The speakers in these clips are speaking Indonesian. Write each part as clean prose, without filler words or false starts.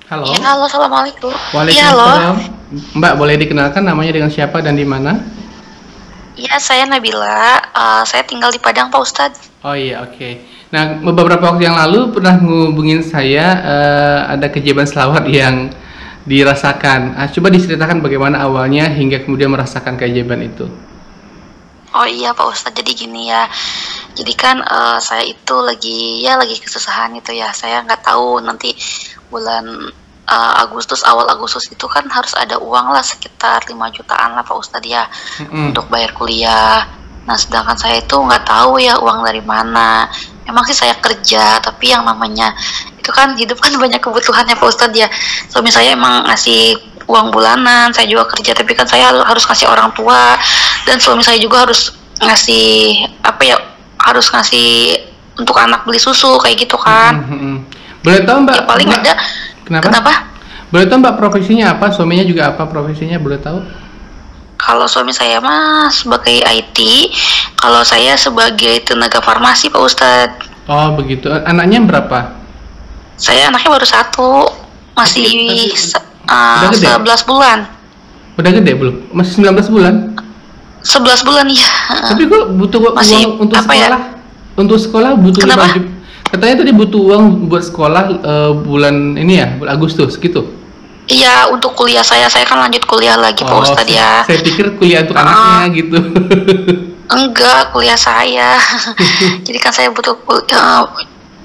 Iya, Halo, halo, assalamualaikum. Iya, halo. waalaikumsalam. Mbak, boleh dikenalkan namanya dengan siapa dan di mana? Iya, saya Nabila. Saya tinggal di Padang, Pak Ustadz. Oh iya, oke. Nah, beberapa waktu yang lalu pernah ngubungin saya, ada kejadian selawat yang dirasakan. Coba diceritakan bagaimana awalnya hingga kemudian merasakan keajaiban itu. Oh iya, Pak Ustadz. Jadi gini ya. Jadi kan saya itu lagi kesusahan itu ya. Saya nggak tahu nanti bulan Agustus, awal Agustus itu kan harus ada uang lah sekitar 5 jutaan lah Pak Ustadz ya Mm-mm. untuk bayar kuliah. Nah, sedangkan saya itu nggak tahu ya uang dari mana. Memang sih saya kerja, tapi yang namanya itu kan hidup kan banyak kebutuhannya Pak Ustadz ya. Suami saya emang ngasih uang bulanan, saya juga kerja, tapi kan saya harus ngasih orang tua, dan suami saya juga harus ngasih apa ya, harus ngasih untuk anak beli susu kayak gitu kan. Mm-mm, mm-mm. Boleh tahu Mbak, Ya paling Mbak, ada. kenapa? Kenapa? Boleh tahu Mbak profesinya apa? Suaminya juga apa profesinya? Boleh tahu? Kalau suami saya mah sebagai IT, kalau saya sebagai tenaga farmasi Pak Ustadz. Oh begitu. Anaknya berapa? Saya anaknya baru satu, masih Tapi udah gede? 11 bulan. Udah gede belum? Masih 19 bulan? 11 bulan ya. Tapi kok butuh uang Masih untuk apa ya? sekolah? Untuk sekolah butuh 5 Kenapa? juta. Katanya tadi butuh uang buat sekolah, bulan ini ya, bulan Agustus gitu. Iya, untuk kuliah saya kan lanjut kuliah lagi Pak Oh, Ustadz ya. saya pikir kuliah untuk Ah, anaknya gitu. enggak, kuliah saya. Jadi kan saya butuh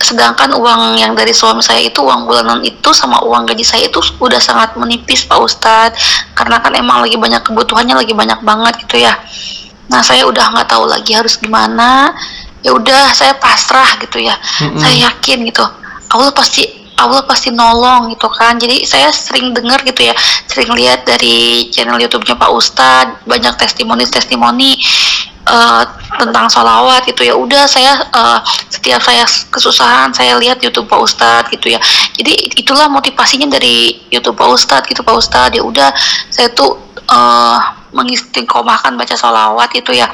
sedangkan uang yang dari suami saya itu, uang bulanan itu sama uang gaji saya itu udah sangat menipis Pak Ustadz. Karena kan emang lagi banyak kebutuhannya, lagi banyak banget gitu ya. Nah, saya udah nggak tahu lagi harus gimana. Ya udah, saya pasrah gitu ya. Mm-mm. Saya yakin gitu. Allah pasti nolong gitu kan. Jadi saya sering dengar gitu ya, sering lihat dari channel YouTube-nya Pak Ustadz, banyak testimoni-testimoni eh, tentang sholawat gitu ya. Udah saya setiap saya kesusahan saya lihat YouTube Pak Ustadz gitu ya. Jadi itulah motivasinya dari YouTube Pak Ustadz gitu Pak Ustadz. Ya udah, saya tuh mengistiqomahkan baca sholawat gitu ya.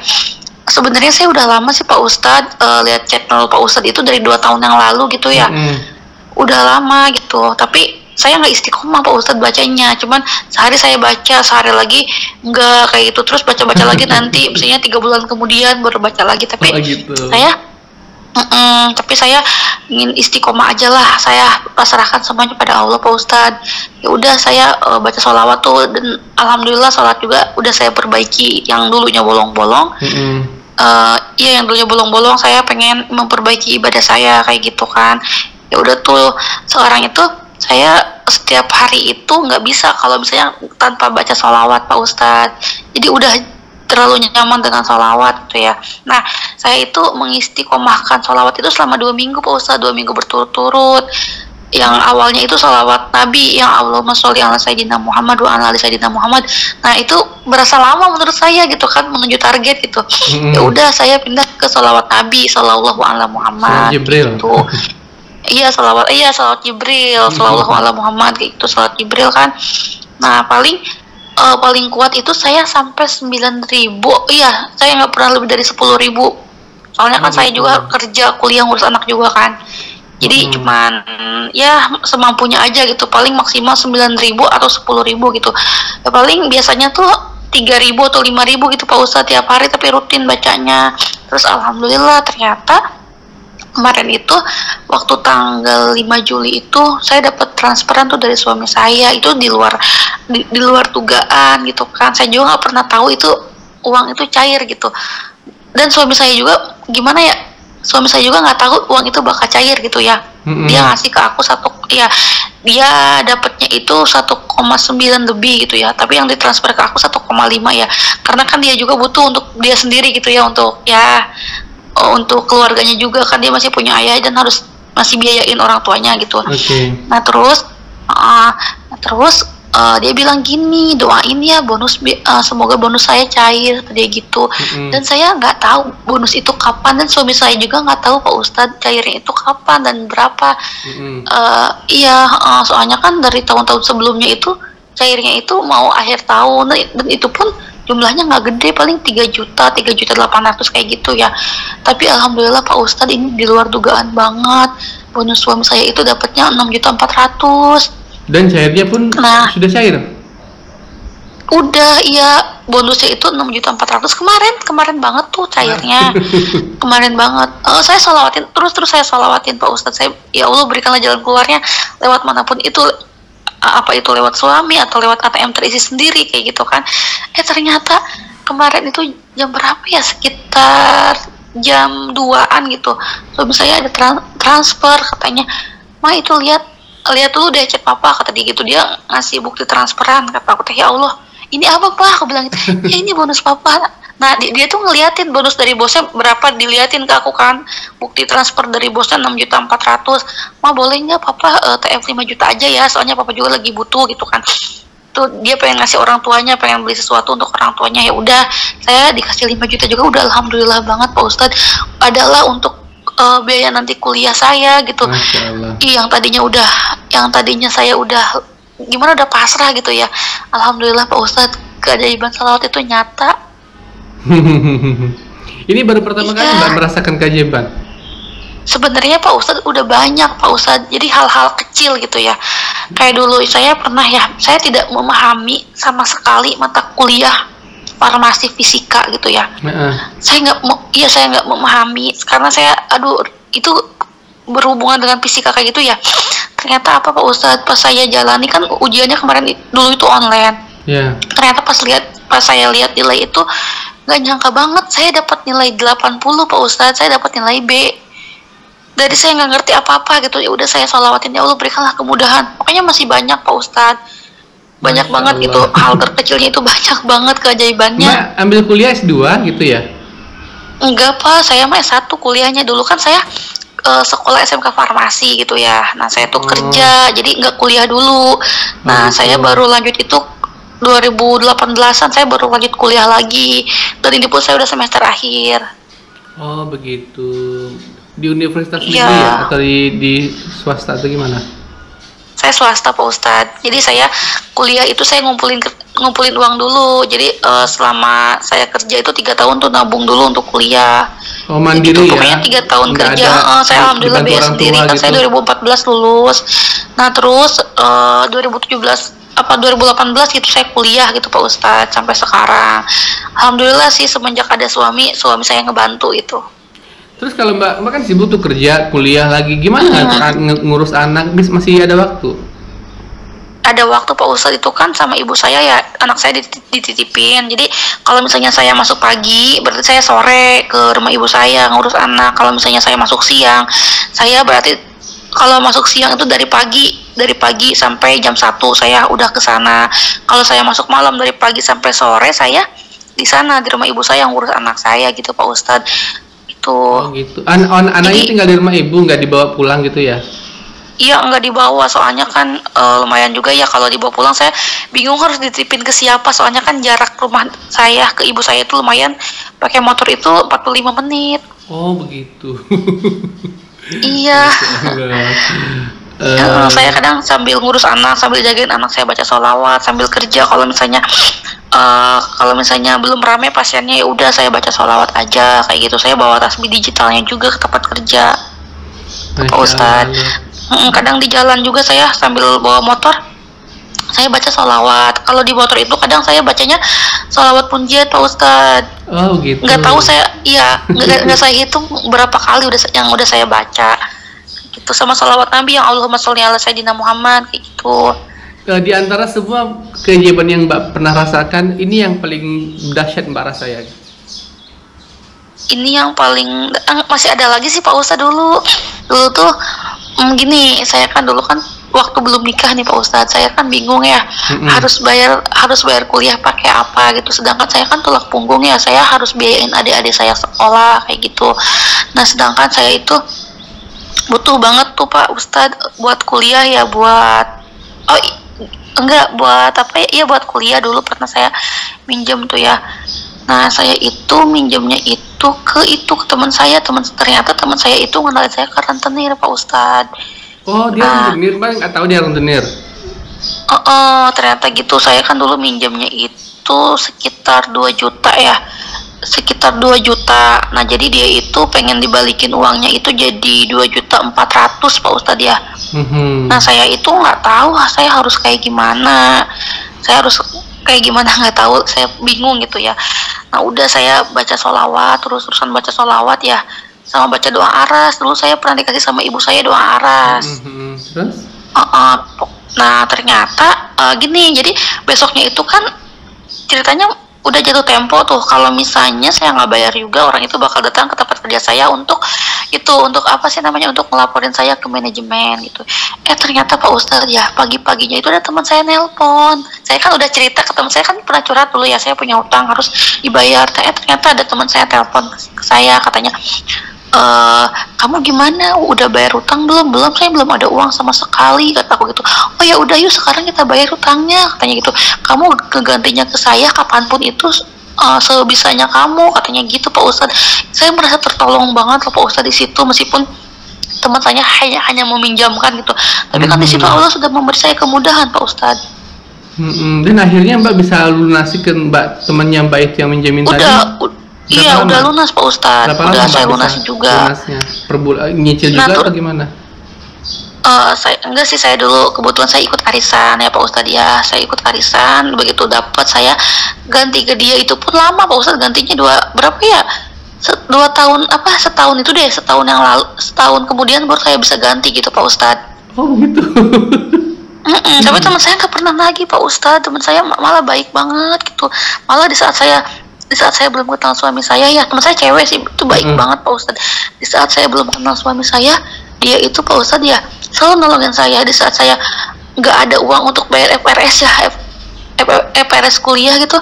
Sebenarnya saya udah lama sih Pak Ustadz lihat channel Pak Ustadz itu dari 2 tahun yang lalu gitu ya. Mm-mm. Udah lama gitu, tapi saya nggak istiqomah Pak Ustadz bacanya. Cuman sehari saya baca, sehari lagi nggak kayak gitu, terus baca-baca lagi, nanti misalnya 3 bulan kemudian baru baca lagi. Tapi Oh gitu. saya tapi saya ingin istiqomah aja lah, saya pasrahkan semuanya pada Allah Pak Ustadz. Ya udah, saya baca sholawat tuh, dan alhamdulillah sholat juga udah saya perbaiki. Yang dulunya bolong-bolong, Mm-mm. iya, yang dulunya bolong-bolong, saya pengen memperbaiki ibadah saya kayak gitu kan. Ya udah tuh, sekarang itu saya setiap hari itu nggak bisa kalau misalnya tanpa baca sholawat Pak Ustadz. Jadi udah terlalu nyaman dengan sholawat gitu ya. Nah, saya itu mengistiqomahkan sholawat itu selama 2 minggu Pak Ustadz, 2 minggu berturut-turut. Yang awalnya itu sholawat Nabi, yang Allahumma sholli ala Sayyidina Muhammad wa ala ali Sayyidina Muhammad. Nah, itu berasa lama menurut saya gitu kan, menuju target gitu. Ya Mm-mm. udah, saya pindah ke sholawat Nabi Sallallahu Alaihi Salat Muhammad Jibril. gitu. Iya, salawat Jibril, sallallahu Mm-mm. ala Muhammad kayak gitu, salat Jibril kan. Nah, paling kuat itu saya sampai 9.000. Iya, saya nggak pernah lebih dari 10.000. Soalnya Oh kan saya gitu. juga kerja, kuliah, ngurus anak juga kan. Jadi Mm-mm. cuman ya semampunya aja gitu, paling maksimal 9.000 atau 10.000 gitu. Ya paling biasanya tuh 3.000 atau 5.000 gitu Pak Ustadz tiap hari, tapi rutin bacanya. Terus alhamdulillah ternyata kemarin itu waktu tanggal 5 Juli itu saya dapat transferan tuh dari suami saya, itu di luar dugaan gitu kan. Saya juga nggak pernah tahu itu uang itu cair gitu, dan suami saya juga gimana ya, suami saya juga nggak tahu uang itu bakal cair gitu ya. Dia Mm-mm. ngasih ke aku satu, ya dia dapatnya itu 1,9 lebih gitu ya, tapi yang ditransfer ke aku 1,5 ya, karena kan dia juga butuh untuk dia sendiri gitu ya, untuk ya untuk keluarganya juga kan, dia masih punya ayah dan harus masih biayain orang tuanya gitu. Oke. Nah terus, uh, dia bilang gini, doain ya semoga bonus saya cair, dia gitu. Mm-mm. Dan saya nggak tahu bonus itu kapan, dan suami saya juga nggak tahu Pak Ustadz cairnya itu kapan dan berapa. Mm-mm. Iya, soalnya kan dari tahun-tahun sebelumnya itu cairnya itu mau akhir tahun, dan itu pun jumlahnya nggak gede, paling 3 juta 3.800.000 kayak gitu ya. Tapi alhamdulillah Pak Ustadz, ini di luar dugaan banget. Bonus suami saya itu dapatnya 6.400.000. Dan cairnya pun Nah, sudah cair. udah, iya, bonusnya itu 6.400.000 kemarin banget tuh cairnya. Kemarin banget. Saya sholawatin terus saya sholawatin Pak Ustadz, saya, ya Allah berikanlah jalan keluarnya lewat manapun itu, apa itu lewat suami atau lewat ATM terisi sendiri kayak gitu kan. Ternyata kemarin itu jam berapa ya, sekitar jam 2-an gitu, suami saya ada transfer, katanya, "Ma, itu lihat lihat dulu deh chat papa," kata dia gitu. Dia ngasih bukti transferan. Kata aku teh, "Ya Allah, ini apa Pak?" Aku bilang gitu. "Ya, ini bonus papa." Nah, dia tuh ngeliatin bonus dari bosnya berapa, diliatin ke aku kan, bukti transfer dari bosnya 6.400.000. "Ma, boleh nggak papa TF 5 juta aja ya, soalnya papa juga lagi butuh," gitu kan. Tuh dia pengen ngasih orang tuanya, pengen beli sesuatu untuk orang tuanya. Ya udah, saya dikasih 5 juta juga udah alhamdulillah banget Pak Ustadz. Adalah untuk biaya nanti kuliah saya gitu. Masya Allah. Yang tadinya saya udah gimana, udah pasrah gitu ya. Alhamdulillah Pak Ustadz, keajaiban salawat itu nyata. Ini baru pertama kali Iya. Mbak merasakan keajaiban. Sebenarnya Pak Ustadz udah banyak Pak Ustadz, jadi hal-hal kecil gitu ya. Kayak dulu saya pernah ya, saya tidak memahami sama sekali mata kuliah farmasi fisika gitu ya. Heeh. Saya nggak memahami karena saya, aduh, itu berhubungan dengan fisika kayak gitu ya. Ternyata apa Pak Ustadz, pas saya jalani kan ujiannya kemarin dulu itu online. Ya. Ternyata pas saya lihat nilai itu, nggak nyangka banget saya dapat nilai 80 Pak Ustadz, saya dapat nilai B. Dari saya nggak ngerti apa-apa gitu, ya udah saya sholawatin, ya Allah berikanlah kemudahan. Pokoknya masih banyak Pak Ustadz, banyak Masya banget Allah. gitu, hal terkecilnya itu banyak banget keajaibannya. Mbak ambil kuliah S2 gitu ya? Enggak Pak, saya mah S1 kuliahnya. Dulu kan saya sekolah SMK farmasi gitu ya. Nah saya tuh Oh. kerja, jadi nggak kuliah dulu. Nah gitu. saya baru lanjut itu 2018-an, saya baru lanjut kuliah lagi. Dan ini pun saya udah semester akhir. Oh begitu. Di universitas Iya. negeri ya? Atau di swasta atau gimana? Saya swasta Pak Ustadz. Jadi saya kuliah itu saya ngumpulin uang dulu. Jadi selama saya kerja itu 3 tahun tuh nabung dulu untuk kuliah. Oh mandiri Gitu, ya? pokoknya 3 tahun Nggak kerja. ada Saya alhamdulillah dibantu bayar orang sendiri tua kan. gitu? Saya 2014 lulus. Nah terus 2018 gitu saya kuliah gitu Pak Ustadz sampai sekarang. Alhamdulillah sih, semenjak ada suami saya ngebantu itu. Terus kalau Mbak kan sibuk tuh kerja, kuliah lagi, gimana ngurus anak? Masih ada waktu? Ada waktu Pak Ustadz, itu kan sama ibu saya ya, anak saya dititipin. Jadi kalau misalnya saya masuk pagi, berarti saya sore ke rumah ibu saya ngurus anak. Kalau misalnya saya masuk siang, saya berarti kalau masuk siang itu dari pagi sampai jam 1 saya udah ke sana. Kalau saya masuk malam dari pagi sampai sore saya di sana di rumah ibu saya ngurus anak saya gitu Pak Ustadz. Itu. Oh gitu. Anaknya Jadi- tinggal di rumah ibu, nggak dibawa pulang gitu ya? Iya, nggak dibawa, soalnya kan lumayan juga ya kalau dibawa pulang. Saya bingung harus dititipin ke siapa, soalnya kan jarak rumah saya ke ibu saya itu lumayan, pakai motor itu 45 menit. Oh begitu. Iya. Eh, Saya kadang sambil ngurus anak, sambil jagain anak, saya baca sholawat sambil kerja. Kalau misalnya belum rame pasiennya, ya udah saya baca sholawat aja kayak gitu. Saya bawa tasbih digitalnya juga ke tempat kerja, Pak Masya Ustadz. Allah. Kadang di jalan juga saya sambil bawa motor, saya baca sholawat. Kalau di motor itu kadang saya bacanya sholawat punjiat Pak Ustadz. Oh gitu. Nggak tahu saya, iya, nggak saya hitung berapa kali yang udah saya baca. Gitu, sama sholawat Nabi yang Allahumma sholli ala Sayyidina Muhammad kayak gitu. Di antara semua keajaiban yang Mbak pernah rasakan, ini yang paling dahsyat Mbak rasa ya? Ini yang paling, masih ada lagi sih Pak Ustadz. Dulu tuh gini, saya kan dulu kan waktu belum nikah nih Pak Ustadz, saya kan bingung ya, harus bayar kuliah pakai apa gitu. Sedangkan saya kan tulang punggung ya, saya harus biayain adik-adik saya sekolah kayak gitu. Nah sedangkan saya itu butuh banget tuh Pak Ustadz buat kuliah ya, buat buat kuliah. Dulu pernah saya minjem tuh ya. Nah saya itu minjemnya itu ke teman saya, ternyata teman saya itu ngenalin saya ke rentenir Pak Ustadz. Oh dia rentenir, Mbak nggak tahu dia rentenir? Ternyata gitu. Saya kan dulu minjemnya itu sekitar 2 juta ya, sekitar 2 juta. Nah jadi dia itu pengen dibalikin uangnya itu jadi 2.400.000 Pak Ustadz ya. Nah saya itu nggak tahu saya harus kayak gimana, nggak tahu, saya bingung gitu ya. Nah udah saya baca sholawat, terusan baca sholawat ya, sama baca doa aras. Dulu saya pernah dikasih sama ibu saya doa aras. Terus? Nah ternyata gini, jadi besoknya itu kan ceritanya udah jatuh tempo tuh, kalau misalnya saya nggak bayar juga orang itu bakal datang ke tempat kerja saya untuk apa sih namanya, untuk ngelaporin saya ke manajemen gitu. Ternyata Pak Ustadz ya, pagi-paginya itu ada teman saya nelpon. Saya kan udah cerita ke teman saya, kan pernah curhat dulu ya, saya punya utang harus dibayar. Ternyata ada teman saya telepon ke saya, katanya, kamu gimana, udah bayar utang belum? Saya belum ada uang sama sekali, kataku gitu. Oh ya udah, yuk sekarang kita bayar utangnya, katanya gitu. Kamu kegantinya ke saya kapanpun itu sebisanya kamu, katanya gitu Pak Ustadz. Saya merasa tertolong banget loh Pak Ustadz di situ, meskipun teman saya hanya meminjamkan gitu, tapi kan di situ Allah sudah memberi saya kemudahan Pak Ustadz. Dan akhirnya Mbak bisa lunasi ke temannya Mbak itu yang minjemin tadi? Iya, udah lunas Pak Ustadz. Udah saya lunasi juga. Nyicil juga atau gimana? Enggak sih, saya dulu kebetulan saya ikut arisan ya Pak Ustadz ya. Saya ikut arisan, begitu dapat saya ganti ke dia itu pun lama Pak Ustadz, gantinya setahun itu deh, setahun kemudian baru saya bisa ganti gitu Pak Ustadz. Oh gitu. Tapi teman saya nggak pernah lagi Pak Ustadz, teman saya malah baik banget gitu. Malah di saat saya belum kenal suami saya ya, teman saya cewek sih, itu baik banget Pak Ustadz. Di saat saya belum kenal suami saya, dia itu Pak Ustadz ya selalu nolongin saya. Di saat saya nggak ada uang untuk bayar FRS ya, FRS kuliah gitu,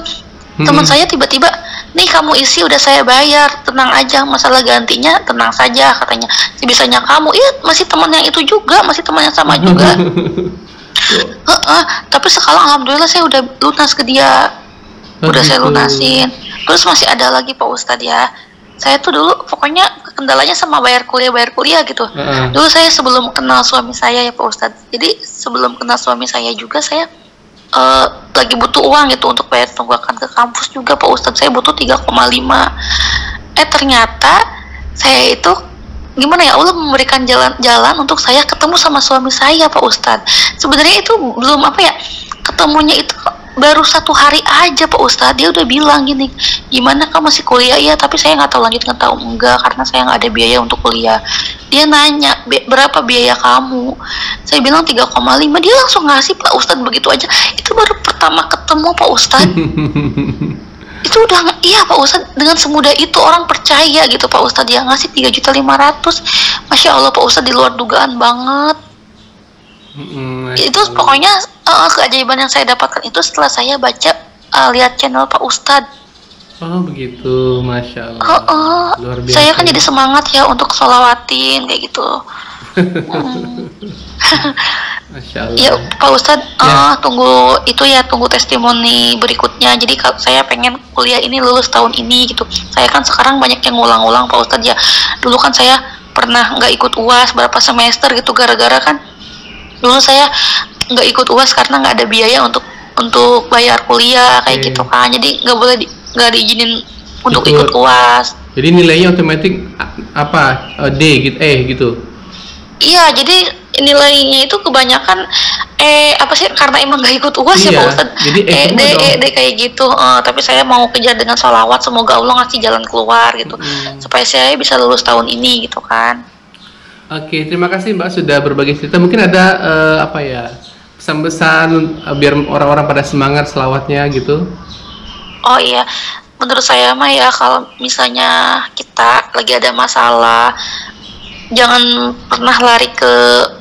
teman saya tiba-tiba, nih kamu isi udah saya bayar, tenang aja, masalah gantinya tenang saja, katanya. Sebisanya kamu, iya masih teman yang itu juga, masih teman yang sama juga. Tapi sekarang alhamdulillah saya udah lunas ke dia, udah saya lunasin. Terus masih ada lagi Pak Ustadz ya, saya tuh dulu pokoknya kendalanya sama bayar kuliah gitu. Dulu saya sebelum kenal suami saya ya Pak Ustadz, jadi sebelum kenal suami saya juga saya lagi butuh uang gitu untuk bayar tunggakan ke kampus juga Pak Ustadz. Saya butuh 3,5. Ternyata saya itu gimana ya, Allah memberikan jalan untuk saya ketemu sama suami saya Pak Ustadz. Sebenarnya itu belum ketemunya itu baru 1 hari aja Pak Ustadz, dia udah bilang gini, gimana kamu masih kuliah ya, tapi saya nggak tahu lanjut nggak tahu enggak karena saya nggak ada biaya untuk kuliah. Dia nanya berapa biaya kamu, saya bilang 3,5, dia langsung ngasih Pak Ustadz begitu aja. Itu baru pertama ketemu Pak Ustadz. Itu udah, iya Pak Ustadz, dengan semudah itu orang percaya gitu Pak Ustadz, dia ngasih 3.500.000. Masya Allah Pak Ustadz, di luar dugaan banget. Itu pokoknya keajaiban yang saya dapatkan itu setelah saya baca lihat channel Pak Ustadz. Oh begitu, Masya Allah. Luar biasa. Saya kan jadi semangat ya untuk sholawatin kayak gitu. Masya Allah. Ya Pak Ustadz, tunggu testimoni berikutnya. Jadi saya pengen kuliah ini lulus tahun ini gitu. Saya kan sekarang banyak yang ngulang-ulang Pak Ustadz ya. Dulu kan saya pernah nggak ikut UAS berapa semester gitu, gara-gara kan dulu saya nggak ikut UAS karena nggak ada biaya untuk bayar kuliah kayak gitu kan. Jadi nggak diizinin untuk ikut UAS. Jadi nilainya otomatis D gitu, gitu. Iya, jadi nilainya itu kebanyakan karena emang nggak ikut UAS ya Pak Ustadz. Jadi D kayak gitu. Tapi saya mau kejar dengan sholawat, semoga Allah ngasih jalan keluar gitu, supaya saya bisa lulus tahun ini gitu kan. Oke, terima kasih Mbak sudah berbagi cerita. Mungkin ada pesan-pesan biar orang-orang pada semangat selawatnya gitu. Oh iya, menurut saya mah ya, kalau misalnya kita lagi ada masalah, jangan pernah lari ke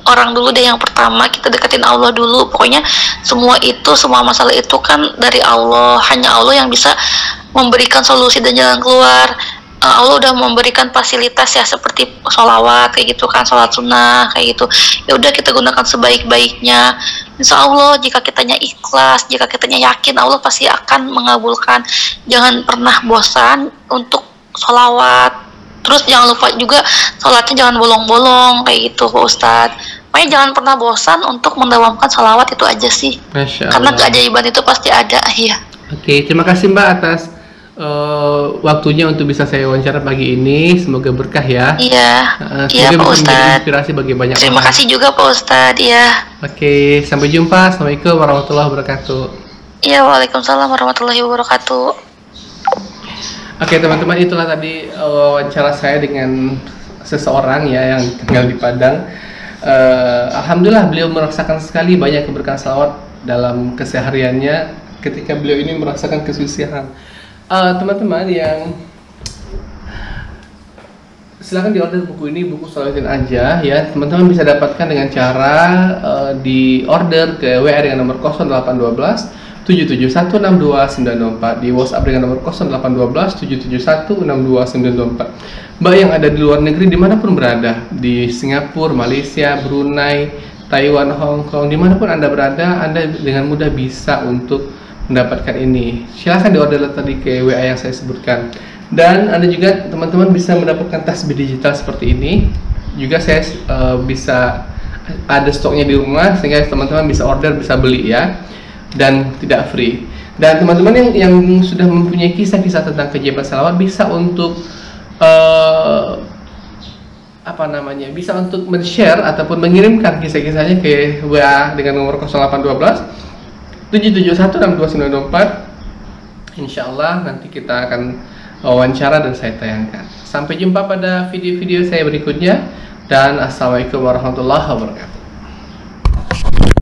orang dulu deh. Yang pertama kita deketin Allah dulu. Pokoknya semua masalah itu kan dari Allah. Hanya Allah yang bisa memberikan solusi dan jalan keluar. Allah udah memberikan fasilitas ya, seperti sholawat kayak gitu kan, sholat sunnah kayak gitu. Ya udah, kita gunakan sebaik-baiknya. Insya Allah jika kitanya ikhlas, jika kitanya yakin, Allah pasti akan mengabulkan. Jangan pernah bosan untuk sholawat. Terus jangan lupa juga sholatnya jangan bolong-bolong kayak gitu Pak Ustadz. Pokoknya jangan pernah bosan untuk mendawamkan sholawat, itu aja sih. Masya Allah. Karena keajaiban itu pasti ada ya. Oke, terima kasih Mbak atas waktunya untuk bisa saya wawancara pagi ini. Semoga berkah ya. Iya, iya Semoga Pak bisa menjadi Ustadz. inspirasi bagi banyak Terima orang. kasih juga Pak Ustadz. Iya. Oke, sampai jumpa. Assalamualaikum warahmatullahi wabarakatuh. Iya, waalaikumsalam warahmatullahi wabarakatuh. Oke teman-teman, itulah tadi wawancara saya dengan seseorang ya yang tinggal di Padang. Alhamdulillah beliau merasakan sekali banyak keberkahan salawat dalam kesehariannya ketika beliau ini merasakan kesusahan. Teman-teman yang silahkan di order buku ini, buku Sholatin aja ya. Teman-teman bisa dapatkan dengan cara di order ke WA dengan nomor 0812 7716294, di WhatsApp dengan nomor 0812 7716294. Mbak yang ada di luar negeri dimanapun berada, di Singapura, Malaysia, Brunei, Taiwan, Hong Kong, dimanapun Anda berada, Anda dengan mudah bisa untuk mendapatkan ini. Silahkan di order tadi ke WA yang saya sebutkan. Dan Anda juga teman-teman bisa mendapatkan tasbih digital seperti ini. Juga saya bisa ada stoknya di rumah sehingga teman-teman bisa order, bisa beli ya. Dan tidak free. Dan teman-teman yang sudah mempunyai kisah-kisah tentang keajaiban salawat bisa untuk bisa untuk men-share ataupun mengirimkan kisah-kisahnya ke WA dengan nomor 0812 7716294. Insya Allah nanti kita akan wawancara dan saya tayangkan. Sampai jumpa pada video-video saya berikutnya, dan assalamualaikum warahmatullahi wabarakatuh.